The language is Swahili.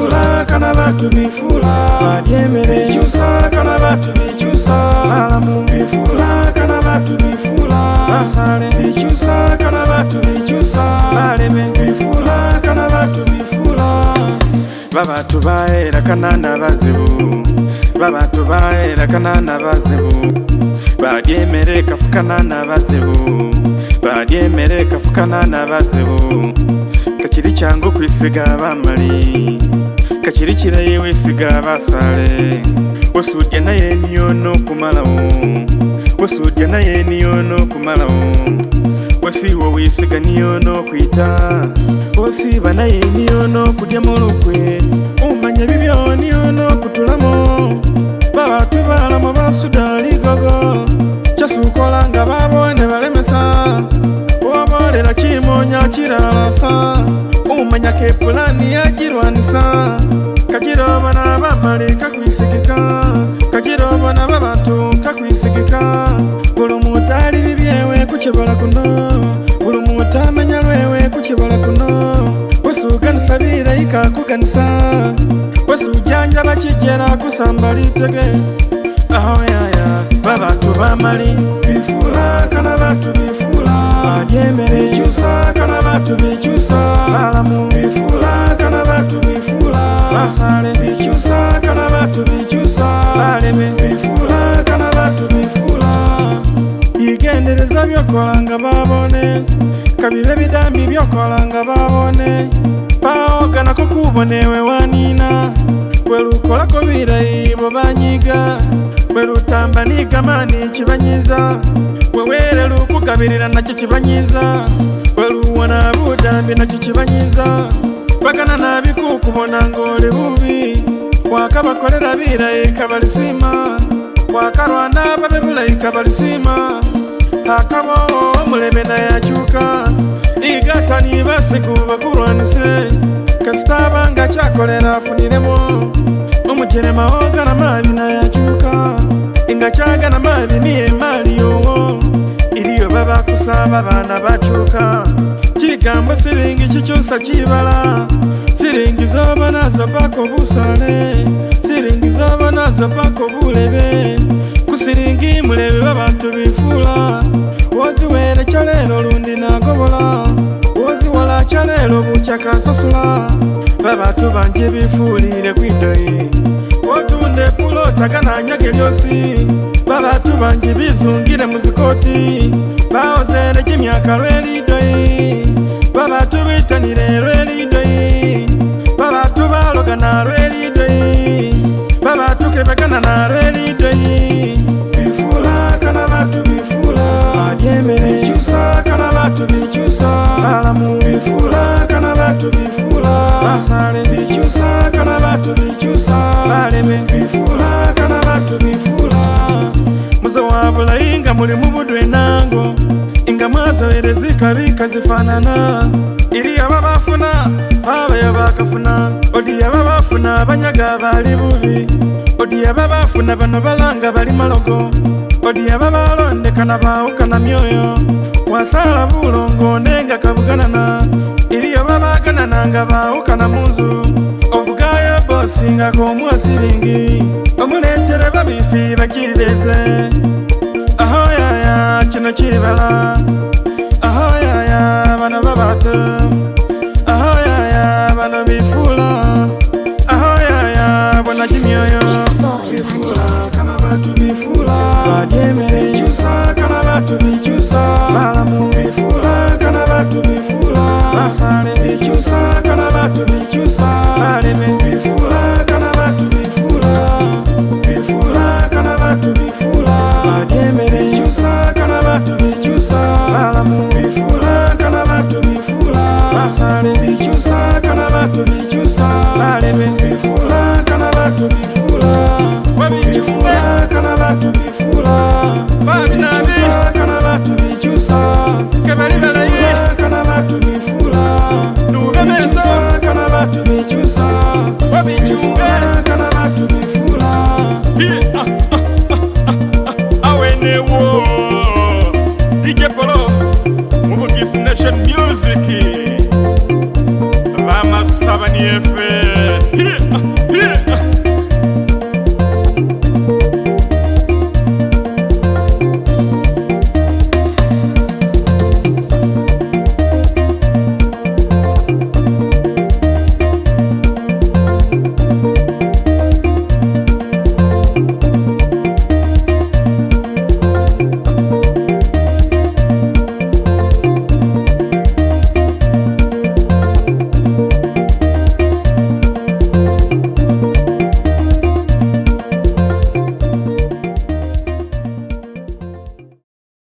bifula kana batu bifula badyemere bikyusa kana batu bikyusa alamu bifula kana batu bifula basale bikyusa kana batu bikyusa baleme bifula kana batu bifula babatu baera kanana bazibu babatu baera kanana bazibu badyemere kafukana nabazibu badyemere kafukana nabazibu kakiri cyangu kwisiga bamali kakiri kirayi wisiga basale wasudya naye niyo no kumalawo wasudya naye niyo no kumalawo wasiwo wisiga niyo no kwita wasiba naye niyo no kudya mulukwe umanya bibyo niyo no kutulamo babatu balamo basudali gogo kyasukola nga babone balemesa wobolera kimonya kiralasa umanya ke pulani yagirwanisa kagirobona bamali kakwisigika kagirobona babatu kakwisigika buli omuntu ali bibyewe kukibola kuno buli omuntu amanya lwewe kukibola kuno wesuganisa birayi kakuganisa wesujanja bakijera kusamba litege aho yaya babatu bamali bifula kana batu bifula badyemere bikyusa kana batu bikyusa alamu bifula kana batu bifula basale bikyusa kana batu bikyusa baleme bifula kana batu bifula igendereza byokola nga babone kabibe bidambi byokola nga babone baoganako kubonewe wanina welukolako birayi bo banyiga welutamba nigamani kibanyiza wewere lukugabirira nakyo kibanyiza weluwona budambi nakyo kibanyiza bagana nabikukubona ngoli bubi wakabakolera birayi kabalisima wakarwana babe bulayi kabalisima akabo omuleme nayakyuka igatani basigu bakurwanise kasitaba nga kyakolera afuniremo omujerema ogana mabi nayakyuka inga kyagana mabi niye mali yowo iriyo babakusaba bana bakyuka kigambo siringi kikyusa kibala siringi zoba nazo pako busale siringi zoba nazo pako bulebe kusiringi mulebe babatu bifula woziwere kyalero lundi nagobola woziwala kyalero bukyakasasula babatu banje bifulire kwidoyi wotunde pulotagana nyage lyosi babatu banje bizungire muzikoti baozere gyemyaka lwelidoyi babatu bitanire lwelidoyi babatu balogana lwelidoyi babatu kebagana na lwelidoyi bifula kana batu bifula badyemere bikyusa kana batu bikyusa alamu bifula kana batu bifula basale bikyusa kana batu bikyusa baleme bifula kana batu bifula muze wabulayi nga muli mu budwe nango inga mwazoerezika bikazifanana iriyo babafuna abayo bakafuna odiyo babafuna banyaga bali bubi odiyo babafuna bano balanga bali malogo odiyo babalondekana bawukana myoyo wasala bulongo nenga kabuganana iriyo babaganana nga bawukana munzu ovugayo bosi nga komwasiringi omuletere babifi bakibeze aho yaya kino kibala aho yaya bano babatu aho yaya bano bifula aho yaya bona kimyoyo bifula kana batu bifula badyemere bikyusa kana batu bikyusa alamu bifula kana batu bifula basale bikyusa kana batu bikyusa baleme bifula kana batu bifula bifula kana batu bifula badyemere bikyusa kana batu bikyusa alamu bifula kana batu bifula basale bikyusa kana batu bikyusa baleme bifula kana batu bifula bifula kana batu bifula bikyusa kana batu bikyusa bifula kana batu bifula bikyusa kana batu bikyusa bifula kana batu bifula awenewo DJ Polo Mubugis Nation Music Bamasabani FM